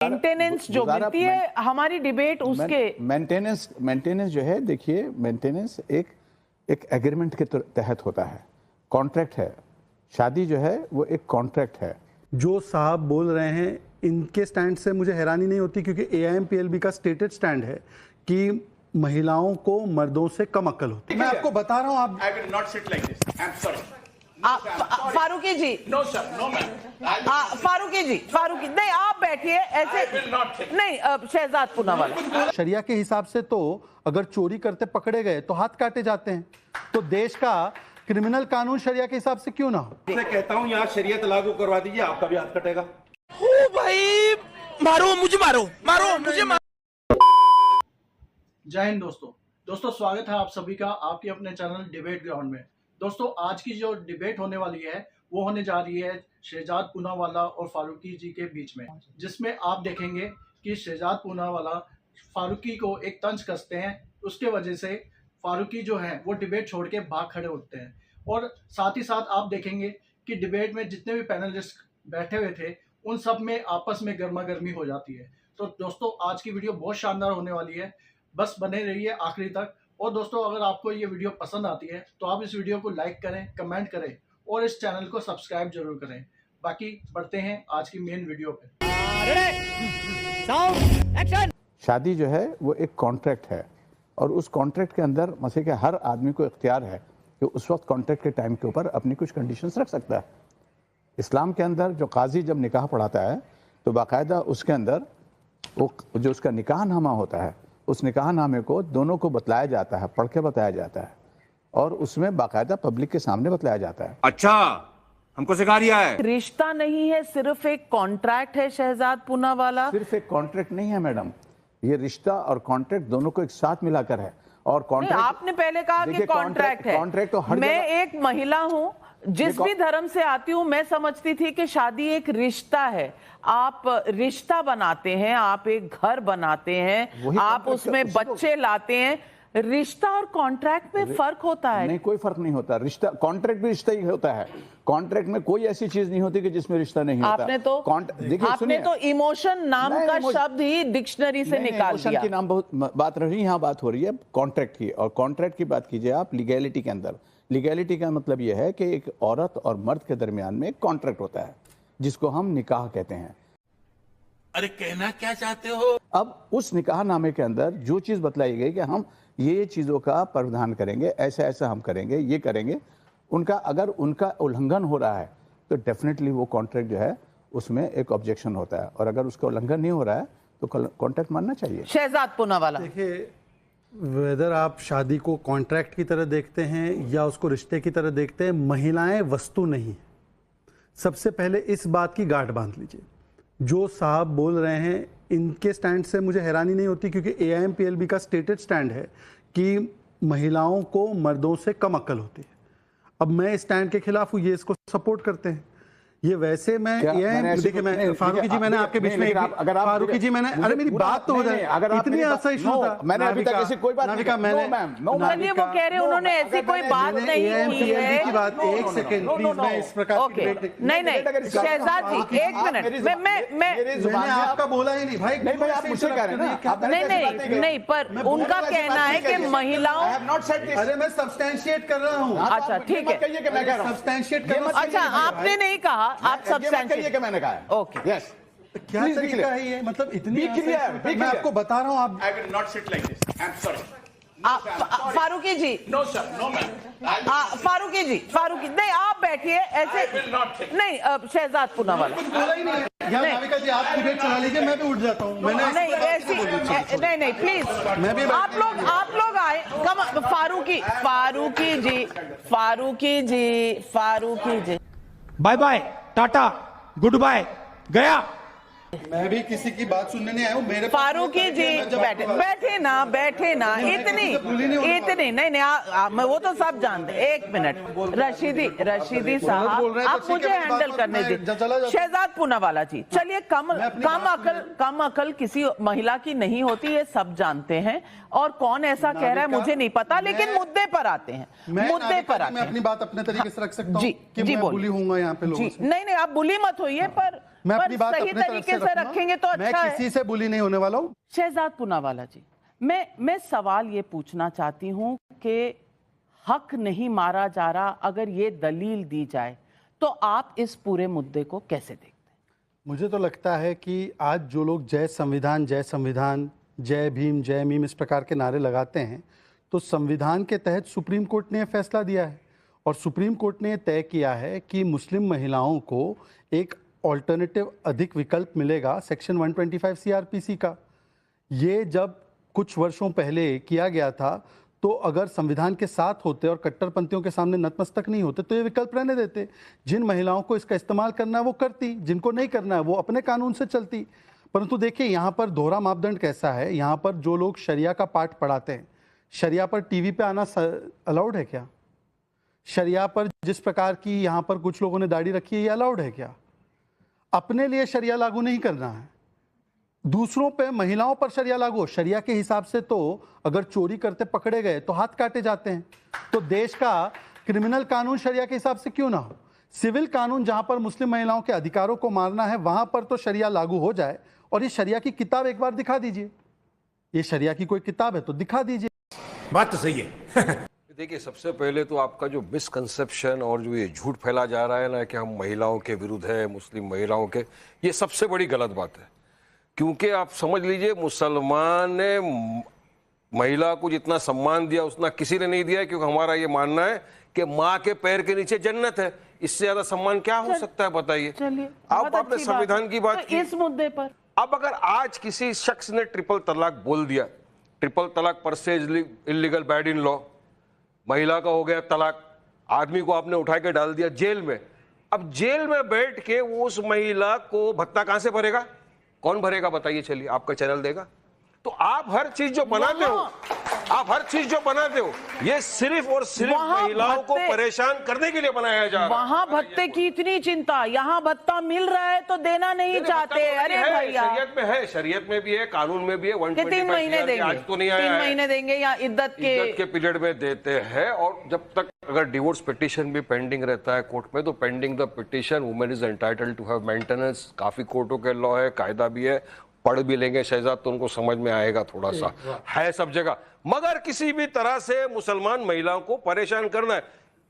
Maintenance जो मिलती है हमारी डिबेट उसके मेंटेनेंस जो है, देखिए मेंटेनेंस एक एग्रीमेंट के तहत होता है, कॉन्ट्रैक्ट है। शादी जो है वो एक कॉन्ट्रैक्ट है। जो साहब बोल रहे हैं इनके स्टैंड से मुझे हैरानी नहीं होती, क्योंकि AIMPLB का स्टेटेड स्टैंड है कि महिलाओं को मर्दों से कम अक्ल होती है। मैं आपको बता रहा हूं, आप I will not sit like this. I'm sorry. Farooqui ji, No sir, no ma'am. Farooqui जी, फारूकी नहीं, आप बैठिए ऐसे I will not sit. नहीं। शहजाद पूनावाला, शरिया के हिसाब से तो अगर चोरी करते पकड़े गए तो हाथ काटे जाते हैं, तो देश का क्रिमिनल कानून शरिया के हिसाब से क्यों ना हो? मैं कहता हूं यहाँ शरीयत लागू करवा दीजिए, आपका भी हाथ कटेगा। ओ भाई, मारो मुझे, मारो मुझे। जय हिंद दोस्तों, स्वागत है आप सभी का आपके अपने चैनल डिबेट ग्राउंड में। दोस्तों, आज की जो डिबेट होने वाली है वो होने जा रही है शहजाद पूनावाला और फारूकी जी के बीच में, जिसमें आप देखेंगे कि शहजाद पूनावाला फारूकी को एक तंज कसते हैं। उसके वजह से फारूकी जो है वो डिबेट छोड़ के भाग खड़े होते हैं, और साथ ही साथ आप देखेंगे कि डिबेट में जितने भी पैनलिस्ट बैठे हुए थे उन सब में आपस में गर्मा गर्मी हो जाती है। तो दोस्तों, आज की वीडियो बहुत शानदार होने वाली है, बस बने रहिए आखिरी तक। और दोस्तों, अगर आपको ये वीडियो पसंद आती है तो आप इस वीडियो को लाइक करें, कमेंट करें और इस चैनल को सब्सक्राइब जरूर करें। बाकी बढ़ते हैं आज की मेन वीडियो पे। शादी जो है वो एक कॉन्ट्रैक्ट है, और उस कॉन्ट्रैक्ट के अंदर मसे के हर आदमी को इख्तियार है कि उस वक्त कॉन्ट्रैक्ट के टाइम के ऊपर अपनी कुछ कंडीशंस रख सकता है। इस्लाम के अंदर जो काजी जब निकाह पढ़ाता है तो बाकायदा उसके अंदर वो जो उसका निकाहनामा होता है, उस निकाहनामे को दोनों को बतलाया जाता है, पढ़ के बताया जाता है, और उसमें बाकायदा पब्लिक के सामने बतलाया जाता है। अच्छा, हमको सिखा रिया है। रिश्ता नहीं है, सिर्फ एक कॉन्ट्रैक्ट है शहजाद पूनावाला। सिर्फ एक कॉन्ट्रैक्ट नहीं है मैडम, ये रिश्ता और कॉन्ट्रैक्ट दोनों को एक साथ मिलाकर है। और कॉन्ट्रैक्ट आपने पहले कहा कि कॉन्ट्रैक्ट है। कॉन्ट्रैक्ट तो हर मैं एक महिला हूं, जिस भी धर्म से आती हूं, मैं समझती थी कि शादी एक रिश्ता है। आप रिश्ता बनाते हैं, आप एक घर बनाते हैं, आप उसमें बच्चे लाते हैं। रिश्ता और कॉन्ट्रैक्ट में फर्क होता है? नहीं, कोई फर्क नहीं होता। रिश्ता, कॉन्ट्रैक्ट भी रिश्ता ही होता है। कॉन्ट्रैक्ट में कोई ऐसी चीज नहीं होती कि जिसमें रिश्ता नहीं होता। आपने तो इमोशन नाम का शब्द ही डिक्शनरी से निकाल दिया। की नाम बहुत बात रही, यहाँ बात हो रही है कॉन्ट्रैक्ट की, और कॉन्ट्रैक्ट की बात कीजिए आप लीगैलिटी के अंदर। लीगैलिटी का मतलब यह है कि एक औरत और मर्द के दरमियान में एक कॉन्ट्रैक्ट होता है जिसको हम निकाह कहते हैं। अरे कहना क्या चाहते हो? अब उस निकाहनामे के अंदर जो चीज बतलाई गई कि हम ये चीजों का प्रावधान करेंगे, ऐसा ऐसा हम करेंगे, ये करेंगे, अगर उनका उल्लंघन हो रहा है तो डेफिनेटली वो कॉन्ट्रैक्ट जो है उसमें एक ऑब्जेक्शन होता है, और अगर उसका उल्लंघन नहीं हो रहा है तो कॉन्ट्रैक्ट मानना चाहिए। शहजाद पूनावाला, देखिए, वेदर आप शादी को कॉन्ट्रैक्ट की तरह देखते हैं या उसको रिश्ते की तरह देखते हैं, महिलाएं वस्तु नहीं। सबसे पहले इस बात की गांठ बांध लीजिए। जो साहब बोल रहे हैं इनके स्टैंड से मुझे हैरानी नहीं होती, क्योंकि AIMPLB का स्टेटेड स्टैंड है कि महिलाओं को मर्दों से कम अक्ल होती है। अब मैं इस स्टैंड के खिलाफ हूँ, ये इसको सपोर्ट करते हैं। ये वैसे मैं देखिए, मैं फारूकी जी, मैंने आपके बीच में अगर फारूकी जी, मैंने अरे मेरी बात तो हो जाए, इतनी आसा इशू था। मैंने अभी तक ऐसी कोई बात नहीं, चलिए वो कह रहे उन्होंने ऐसी कोई बात नहीं की है की बात। एक सेकंड प्लीज, मैं इस प्रकार की नहीं शहजाद जी, एक मिनट, मैंने आपका बोला ही नहीं भाई। नहीं भाई, आप मुझसे कह रहे हैं ना। नहीं, पर उनका कहना है कि महिलाओं, अरे मैं सब्सटैंशिएट कर रहा हूँ। अच्छा ठीक है, सब्सटैंशिएट कर रहा हूँ। अच्छा आपने नहीं कहा, आप सब्सटैंशिएट कि मैंने कहा। ओके, यस, क्या तरीका है ये? मतलब इतनी मैं आपको बता रहा हूँ, आप I will not sit like this. I'm sorry. Farooqui ji, No sir, no ma'am. Farooqui जी, नहीं, आप बैठिए ऐसे I will not sit. नहीं। शहजाद पूनावाला, कुछ बोला ही नहीं। यहाँ नाविका जी, आप डिबेट चला लीजिए, मैं भी उठ जाता हूँ। नहीं ऐसी नहीं प्लीज, आप लोग आए। Come Farooqui ji, bye bye, tata, good bye, गया। मैं भी किसी की बात सुनने नहीं आया हूँ। मेरे फारूकी जी बैठे ना, इतनी नहीं, मैं वो तो सब जानते। एक मिनट, रशीदी साहब, आप मुझे हैंडल करने दीजिए। शहजाद पूनावाला जी, चलिए, कम अकल किसी महिला की नहीं होती, ये सब जानते हैं। और कौन ऐसा कह रहा है मुझे नहीं पता, लेकिन मुद्दे पर आते हैं। मैं अपनी बात अपने तरीके से रख सकता हूँ कि मैं बुली हूँगा यहाँ पे लोगों से। नहीं, आप बुली मत होइए, पर मैं पर अपनी बात सही अपने तरफ तरीके से रखूंगा। रखेंगे तो मैं अच्छा है। किसी से बुली नहीं होने वाला हूँ। शहजाद पूनावाला जी, मैं सवाल ये पूछना चाहती हूँ कि हक नहीं मारा जा रहा, अगर ये दलील दी जाए तो आप इस पूरे मुद्दे को कैसे देखते हैं? मुझे तो लगता है कि आज जो लोग जय संविधान, जय भीम, जय मीम इस प्रकार के नारे लगाते हैं, तो संविधान के तहत सुप्रीम कोर्ट ने यह फैसला दिया है और सुप्रीम कोर्ट ने तय किया है कि मुस्लिम महिलाओं को एक ऑल्टरनेटिव अधिक विकल्प मिलेगा सेक्शन 125 सीआरपीसी का। ये जब कुछ वर्षों पहले किया गया था तो अगर संविधान के साथ होते और कट्टरपंथियों के सामने नतमस्तक नहीं होते तो ये विकल्प रहने देते। जिन महिलाओं को इसका इस्तेमाल करना है वो करती, जिनको नहीं करना है वो अपने कानून से चलती। परंतु देखिए यहाँ पर दोहरा मापदंड कैसा है, यहाँ पर जो लोग शरिया का पाठ पढ़ाते हैं, शरिया पर टीवी पे आना अलाउड है क्या? शरिया पर जिस प्रकार की यहाँ पर कुछ लोगों ने दाढ़ी रखी है ये अलाउड है क्या? अपने लिए शरिया लागू नहीं करना है, दूसरों पे, महिलाओं पर शरिया लागू हो। शरिया के हिसाब से तो अगर चोरी करते पकड़े गए तो हाथ काटे जाते हैं, तो देश का क्रिमिनल कानून शरिया के हिसाब से क्यों ना हो? सिविल कानून जहां पर मुस्लिम महिलाओं के अधिकारों को मारना है वहां पर तो शरिया लागू हो जाए। और ये शरिया की किताब एक बार दिखा दीजिए, ये शरिया की कोई किताब है तो दिखा दीजिए। बात तो सही है। देखिए, सबसे पहले तो आपका जो मिसकंसेप्शन और जो ये झूठ फैला जा रहा है ना कि हम महिलाओं के विरुद्ध है, मुस्लिम महिलाओं के, ये सबसे बड़ी गलत बात है। क्योंकि आप समझ लीजिए, मुसलमान ने महिला को जितना सम्मान दिया उतना किसी ने नहीं दिया है, क्योंकि हमारा ये मानना है कि माँ के पैर के नीचे जन्नत है। इससे ज्यादा सम्मान क्या हो सकता है बताइए? चलिए, आप आपने संविधान की बात की, इस मुद्दे पर अब अगर आज किसी शख्स ने ट्रिपल तलाक बोल दिया, ट्रिपल तलाक पर से इलीगल बैड इन लॉ, महिला का हो गया तलाक, आदमी को आपने उठा के डाल दिया जेल में। अब जेल में बैठ के वो उस महिला को भत्ता कहां से भरेगा? कौन भरेगा बताइए? चलिए, आपका चैनल देगा? तो आप हर चीज जो बनाते हो, आप हर चीज जो बनाते हो, ये सिर्फ और सिर्फ महिलाओं को परेशान करने के लिए बनाया जा रहा है। वहां भत्ते की इतनी चिंता, यहाँ भत्ता मिल रहा है तो देना नहीं चाहते। अरे भैया, शरीयत में है, शरीयत में भी है, कानून में भी है। 3 महीने देंगे, आज तो नहीं आया 3 महीने देंगे या इद्दत के पीरियड में देते हैं। और जब तक अगर डिवोर्स पिटीशन भी पेंडिंग रहता है कोर्ट में, तो pending the petition women is entitled to have maintenance. काफी कोर्टों के लॉ है, कायदा भी है, पढ़ भी लेंगे शहजाद तो उनको समझ में आएगा, थोड़ा सा है सब जगह। मगर किसी भी तरह से मुसलमान महिलाओं को परेशान करना है।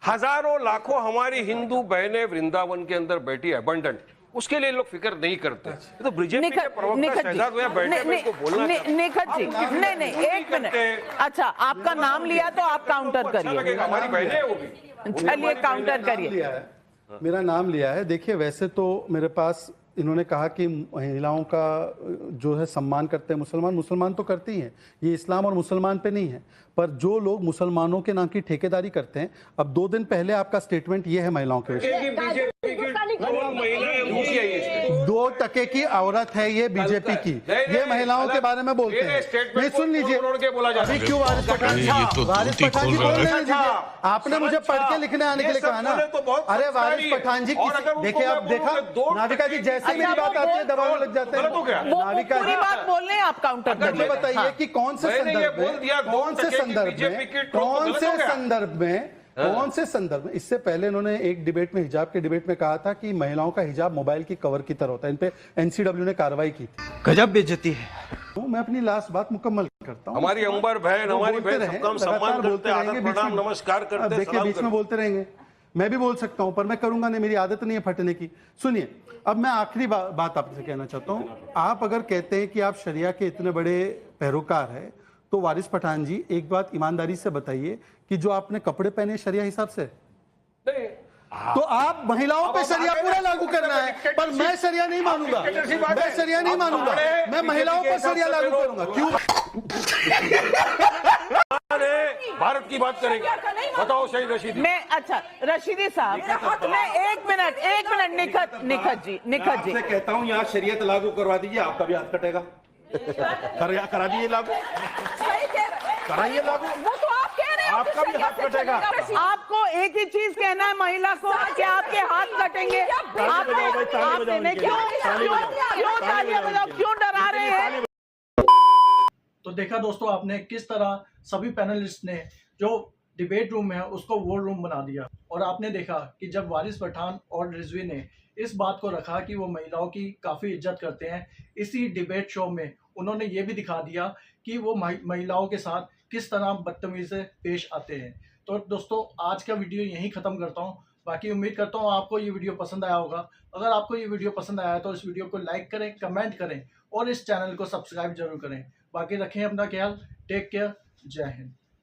हजारों लाखों हमारी हिंदू बहनें वृंदावन के अंदर बैठी है अबंडेंट, उसके लिए लोग फिक्र नहीं करते। तो बीजेपी के प्रवक्ता शहजाद भैया बैठे में इसको बोलना चाहिए। निखत जी, नहीं, एक मिनट। अच्छा, आपका नाम लिया तो आप काउंटर करिए। हमारी बहनें होगी, चलिए काउंटर करिए। मेरा नाम लिया है। देखिए, वैसे तो मेरे पास इन्होंने कहा कि महिलाओं का जो है सम्मान करते हैं मुसलमान तो करती हैं, ये इस्लाम और मुसलमान पे नहीं है। पर जो लोग मुसलमानों के नाम की ठेकेदारी करते हैं, अब 2 दिन पहले आपका स्टेटमेंट ये है महिलाओं के विषय, 2% की औरत है ये बीजेपी की, ये महिलाओं के बारे में बोलते हैं। नहीं, सुन लीजिए, अभी क्यों वारिस पठान जी बोल रहे हैं? आपने मुझे पढ़ के लिखने आने के लिए कहा ना। अरे वारिस पठान जी, देखिए, आप देखा नाविका जी, जैसे मेरी बात आती है दबाव लग जाते हैं। नाविका जी बात बोल रहे हैं, आप काउंटर करिए। बताइए कि कौन से संदर्भ में इससे पहले इन्होंने एक डिबेट में, हिजाब के डिबेट में कहा था कि महिलाओं का हिजाब मोबाइल की कवर की तरह होता है। इन पे एनसीडब्ल्यू ने कार्रवाई की थी। गजब बेइज्जती है। मैं अपनी लास्ट बात मुकम्मल करता हूँ। हमारी अंबर बहन, हमारी बहन सबका हम सम्मान करते हैं, आदर प्रणाम नमस्कार करते हैं। देखिए, बीच में बोलते रहेंगे, मैं भी बोल सकता हूं, पर मैं करूंगा नहीं, मेरी आदत नहीं है फटने की। सुनिए, अब मैं आखिरी बात आपसे कहना चाहता हूं। आप अगर कहते हैं कि आप शरिया के इतने बड़े पैरोकार हैं, तो वारिस पठान जी एक बात ईमानदारी से बताइए कि जो आपने कपड़े पहने शरिया हिसाब से नहीं, तो आप महिलाओं पे शरिया पूरा लागू करना है। पर मैं शरिया नहीं मानूंगा, मैं शरिया नहीं मानूंगा, मैं महिलाओं पर शरिया लागू करूंगा। क्यों? भारत की बात करेंगे, बताओ शहीद रशीदी। मैं, अच्छा रशीदी साहब, मैं एक मिनट निखत जी मैं कहता हूँ यहाँ शरीयत लागू करवा दीजिए, आपका भी हाथ कटेगा। करा दीजिए लागू, कराइए लागू, वो तो आप कह रहे हैं, आपका भी हाथ कटेगा। आपको एक ही चीज कहना है महिला को कि आपके हाथ कटेंगे। क्यों तालियां बजाओ, क्यों डरा रहे हैं? तो देखा दोस्तों, आपने किस तरह सभी पैनलिस्ट ने जो डिबेट रूम है उसको वॉर रूम बना दिया। और आपने देखा कि जब वारिस पठान और रिजवी ने इस बात को रखा कि वो महिलाओं की काफ़ी इज्जत करते हैं। इसी डिबेट शो में उन्होंने ये भी दिखा दिया कि वो महिलाओं के साथ किस तरह बदतमीज़ी से पेश आते हैं। तो दोस्तों आज का वीडियो यहीं ख़त्म करता हूँ। बाकी उम्मीद करता हूँ आपको ये वीडियो पसंद आया होगा। अगर आपको ये वीडियो पसंद आया तो इस वीडियो को लाइक करें, कमेंट करें और इस चैनल को सब्सक्राइब जरूर करें। बाकी रखें अपना ख्याल। Take care. जय हिंद।